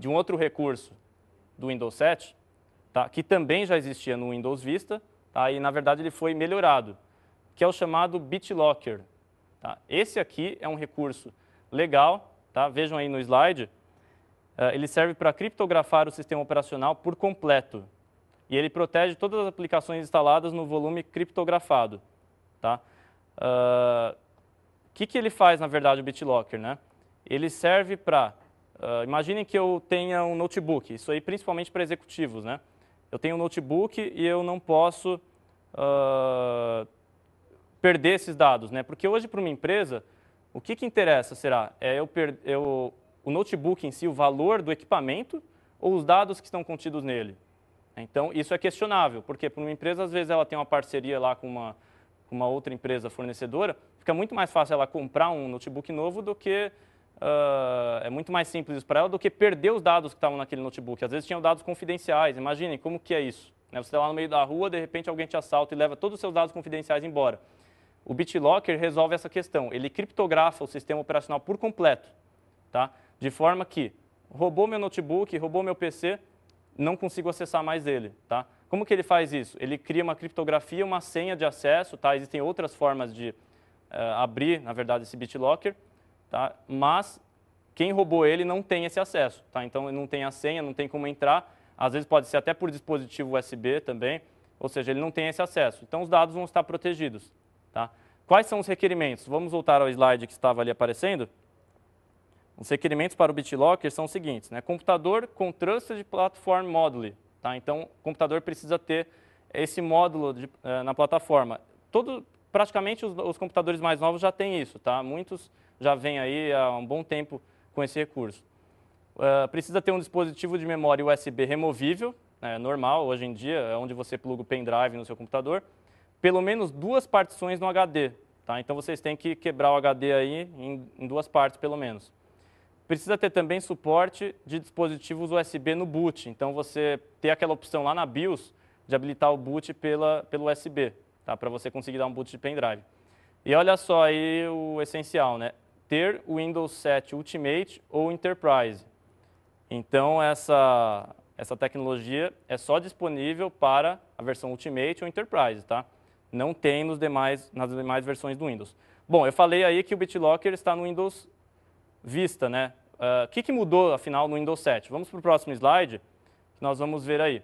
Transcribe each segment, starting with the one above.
de um outro recurso do Windows 7, tá? Que também já existia no Windows Vista, tá? E na verdade ele foi melhorado, que é o chamado BitLocker. Tá? Esse aqui é um recurso legal, tá? Vejam aí no slide, ele serve para criptografar o sistema operacional por completo. E ele protege todas as aplicações instaladas no volume criptografado. Tá? O que ele faz, na verdade, o BitLocker? Né? Ele serve para... imaginem que eu tenha um notebook, isso aí principalmente para executivos. Né? Eu tenho um notebook e eu não posso perder esses dados. Né? Porque hoje, para uma empresa, o que interessa será? O notebook em si, o valor do equipamento ou os dados que estão contidos nele? Então, isso é questionável, porque para uma empresa, às vezes, ela tem uma parceria lá com uma outra empresa fornecedora, fica muito mais fácil ela comprar um notebook novo do que... é muito mais simples para ela do que perder os dados que estavam naquele notebook. Às vezes tinham dados confidenciais, imaginem como que é isso. Né? Você está lá no meio da rua, de repente alguém te assalta e leva todos os seus dados confidenciais embora. O BitLocker resolve essa questão, ele criptografa o sistema operacional por completo, tá? De forma que roubou meu notebook, roubou meu PC, não consigo acessar mais ele. Tá? Como que ele faz isso? Ele cria uma criptografia, uma senha de acesso, tá? Existem outras formas de abrir, na verdade, esse BitLocker, tá? Mas quem roubou ele não tem esse acesso. Tá? Então, ele não tem a senha, não tem como entrar, às vezes pode ser até por dispositivo USB também, ou seja, ele não tem esse acesso. Então, os dados vão estar protegidos. Tá? Quais são os requerimentos? Vamos voltar ao slide que estava ali aparecendo. Os requerimentos para o BitLocker são os seguintes, né? Computador com Trusted Platform Module. Tá? Então, o computador precisa ter esse módulo na plataforma. Praticamente os computadores mais novos já têm isso. Tá? Muitos já vêm aí há um bom tempo com esse recurso. Precisa ter um dispositivo de memória USB removível, normal, hoje em dia, é onde você pluga o pendrive no seu computador. Pelo menos 2 partições no HD. Tá? Então, vocês têm que quebrar o HD aí em 2 partes, pelo menos. Precisa ter também suporte de dispositivos USB no boot. Então, você ter aquela opção lá na BIOS de habilitar o boot pelo USB, tá? Para você conseguir dar um boot de pendrive. E olha só aí o essencial, né? Ter o Windows 7 Ultimate ou Enterprise. Então, essa tecnologia é só disponível para a versão Ultimate ou Enterprise, tá? Não tem nas demais versões do Windows. Bom, eu falei aí que o BitLocker está no Windows Vista, né? O que mudou, afinal, no Windows 7? Vamos para o próximo slide, que nós vamos ver aí.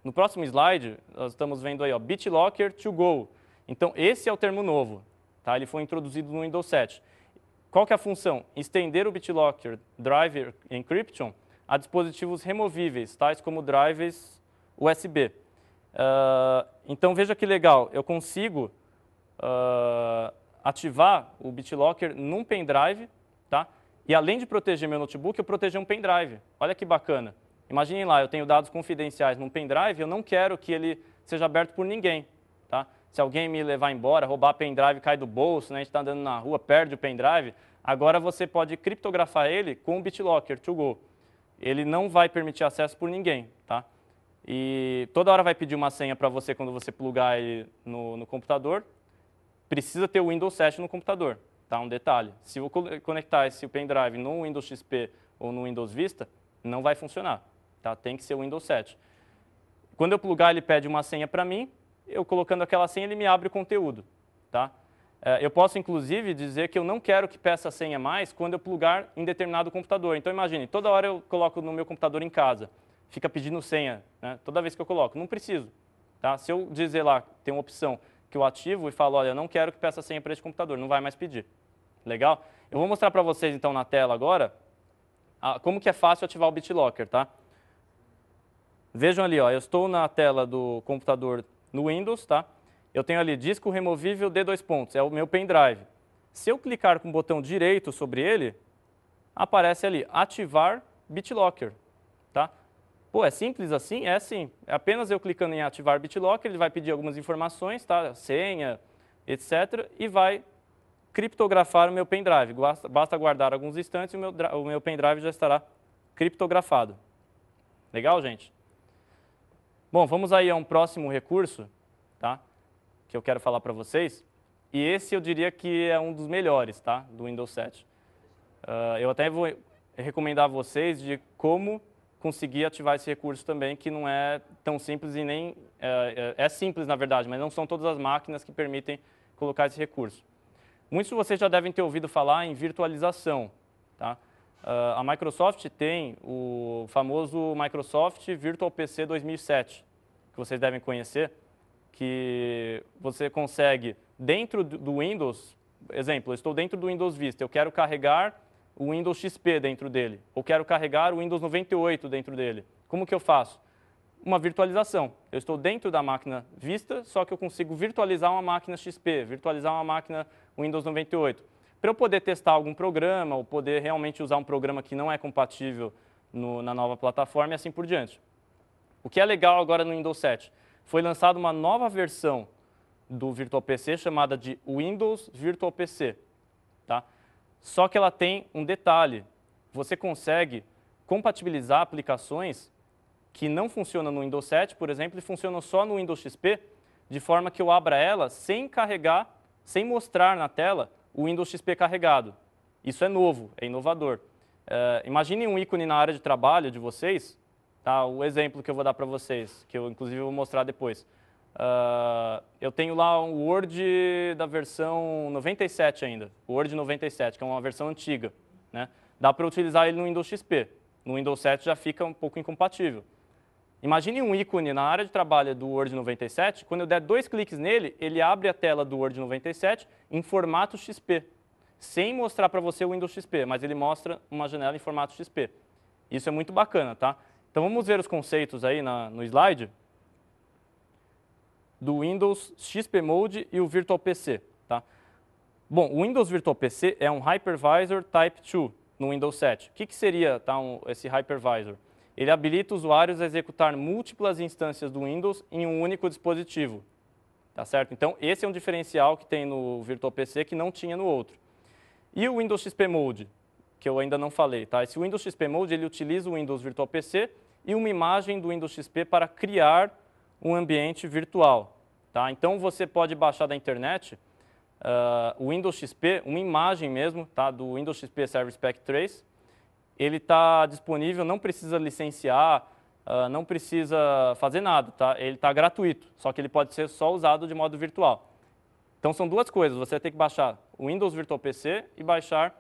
No próximo slide, nós estamos vendo aí, ó, BitLocker to go. Então, esse é o termo novo, tá? Ele foi introduzido no Windows 7. Qual que é a função? Estender o BitLocker Driver Encryption a dispositivos removíveis, tais como drives USB. Então, veja que legal, eu consigo ativar o BitLocker num pendrive, tá? E além de proteger meu notebook, eu proteger um pendrive. Olha que bacana. Imaginem lá, eu tenho dados confidenciais num pendrive, eu não quero que ele seja aberto por ninguém. Tá? Se alguém me levar embora, roubar pendrive, cai do bolso, né? A gente está andando na rua, perde o pendrive, agora você pode criptografar ele com o BitLocker to go. Ele não vai permitir acesso por ninguém. Tá? E toda hora vai pedir uma senha para você quando você plugar ele no computador. Precisa ter o Windows 7 no computador. Tá, um detalhe, se eu conectar esse pendrive no Windows XP ou no Windows Vista, não vai funcionar. Tá? Tem que ser o Windows 7. Quando eu plugar, ele pede uma senha para mim, eu colocando aquela senha, ele me abre o conteúdo. Tá? Eu posso, inclusive, dizer que eu não quero que peça a senha mais quando eu plugar em determinado computador. Então, imagine, toda hora eu coloco no meu computador em casa, fica pedindo senha, né? Toda vez que eu coloco. Não preciso. Tá? Se eu dizer lá, tem uma opção que eu ativo e falo, olha, eu não quero que peça senha para esse computador, não vai mais pedir. Legal? Eu vou mostrar para vocês, então, na tela agora, como que é fácil ativar o BitLocker, tá? Vejam ali, ó, eu estou na tela do computador no Windows, tá? Eu tenho ali disco removível D2 pontos, é o meu pendrive. Se eu clicar com o botão direito sobre ele, aparece ali, ativar BitLocker, tá? Pô, é simples assim? É sim. É apenas eu clicando em ativar BitLocker, ele vai pedir algumas informações, tá? Senha, etc. E vai criptografar o meu pendrive. Basta aguardar alguns instantes e o meu pendrive já estará criptografado. Legal, gente? Bom, vamos aí a um próximo recurso, tá? Que eu quero falar para vocês. E esse eu diria que é um dos melhores, tá? Do Windows 7. Eu até vou recomendar a vocês de como conseguir ativar esse recurso também, que não é tão simples e nem... É simples, na verdade, mas não são todas as máquinas que permitem colocar esse recurso. Muitos de vocês já devem ter ouvido falar em virtualização. Tá? A Microsoft tem o famoso Microsoft Virtual PC 2007, que vocês devem conhecer, que você consegue, dentro do Windows, exemplo, eu estou dentro do Windows Vista, eu quero carregar o Windows XP dentro dele, ou quero carregar o Windows 98 dentro dele. Como que eu faço? Uma virtualização. Eu estou dentro da máquina Vista, só que eu consigo virtualizar uma máquina XP, virtualizar uma máquina Windows 98. Para eu poder testar algum programa, ou poder realmente usar um programa que não é compatível na nova plataforma e assim por diante. O que é legal agora no Windows 7? Foi lançada uma nova versão do Virtual PC chamada de Windows Virtual PC. Tá? Só que ela tem um detalhe. Você consegue compatibilizar aplicações que não funcionam no Windows 7, por exemplo, e funcionam só no Windows XP, de forma que eu abra ela sem carregar, sem mostrar na tela o Windows XP carregado. Isso é novo, é inovador. Imaginem um ícone na área de trabalho de vocês, tá? O exemplo que eu vou dar para vocês, que eu inclusive vou mostrar depois. Eu tenho lá um Word da versão 97 ainda, o Word 97, que é uma versão antiga. Né? Dá para utilizar ele no Windows XP. No Windows 7 já fica um pouco incompatível. Imagine um ícone na área de trabalho do Word 97, quando eu der 2 cliques nele, ele abre a tela do Word 97 em formato XP, sem mostrar para você o Windows XP, mas ele mostra uma janela em formato XP. Isso é muito bacana, tá? Então vamos ver os conceitos aí no slide do Windows XP Mode e o Virtual PC. Tá? Bom, o Windows Virtual PC é um Hypervisor Type 2 no Windows 7. O que seria esse Hypervisor? Ele habilita usuários a executar múltiplas instâncias do Windows em um único dispositivo. Tá certo? Então, esse é um diferencial que tem no Virtual PC que não tinha no outro. E o Windows XP Mode, que eu ainda não falei. Tá? Esse Windows XP Mode ele utiliza o Windows Virtual PC e uma imagem do Windows XP para criar um ambiente virtual. Tá? Então, você pode baixar da internet o Windows XP, uma imagem mesmo tá? Do Windows XP Service Pack 3. Ele está disponível, não precisa licenciar, não precisa fazer nada. Tá? Ele está gratuito, só que ele pode ser só usado de modo virtual. Então, são duas coisas. Você vai ter que baixar o Windows Virtual PC e baixar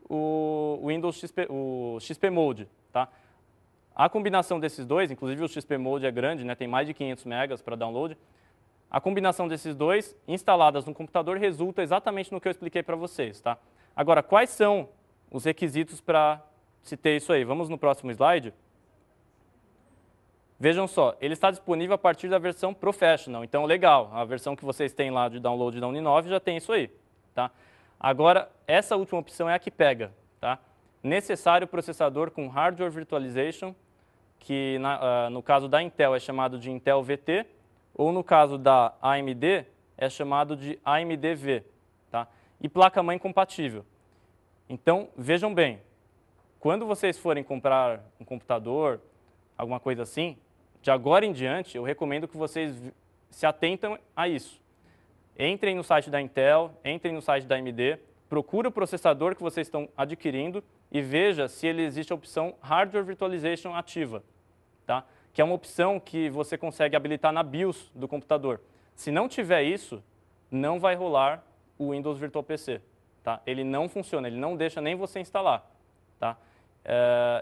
o Windows XP, o XP Mode. Tá? A combinação desses dois, inclusive o XP Mode é grande, né, tem mais de 500 megas para download. A combinação desses dois, instaladas no computador, resulta exatamente no que eu expliquei para vocês. Tá? Agora, quais são os requisitos para se ter isso aí? Vamos no próximo slide. Vejam só, ele está disponível a partir da versão Professional. Então, legal, a versão que vocês têm lá de download da Uninove já tem isso aí. Tá? Agora, essa última opção é a que pega. Tá? Necessário processador com Hardware Virtualization, que no caso da Intel é chamado de Intel VT, ou no caso da AMD é chamado de AMD-V. Tá? E placa-mãe compatível. Então, vejam bem, quando vocês forem comprar um computador, alguma coisa assim, de agora em diante, eu recomendo que vocês se atentem a isso. Entrem no site da Intel, entrem no site da AMD, procure o processador que vocês estão adquirindo e veja se existe a opção Hardware Virtualization ativa, tá? Que é uma opção que você consegue habilitar na BIOS do computador. Se não tiver isso, não vai rolar o Windows Virtual PC. Tá? Ele não funciona, ele não deixa nem você instalar. Tá?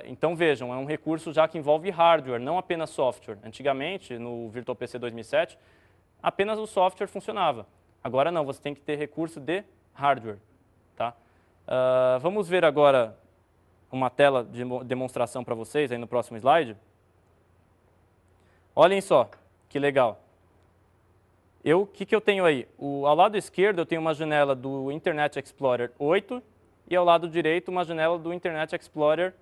Então vejam, é um recurso já que envolve hardware, não apenas software. Antigamente, no Virtual PC 2007, apenas o software funcionava. Agora não, você tem que ter recurso de hardware. Tá? Vamos ver agora uma tela de demonstração para vocês aí no próximo slide. Olhem só, que legal. O que eu tenho aí? Ao lado esquerdo eu tenho uma janela do Internet Explorer 8 e ao lado direito uma janela do Internet Explorer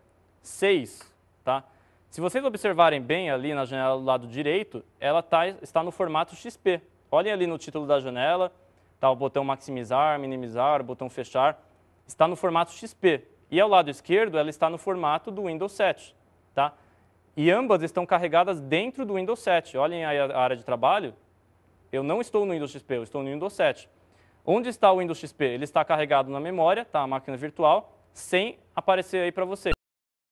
6. Tá? Se vocês observarem bem ali na janela do lado direito, ela está no formato XP. Olhem ali no título da janela, tá, o botão maximizar, minimizar, o botão fechar, está no formato XP. E ao lado esquerdo ela está no formato do Windows 7. Tá? E ambas estão carregadas dentro do Windows 7. Olhem aí a área de trabalho. Eu não estou no Windows XP, eu estou no Windows 7. Onde está o Windows XP? Ele está carregado na memória, tá, a máquina virtual, sem aparecer aí para você.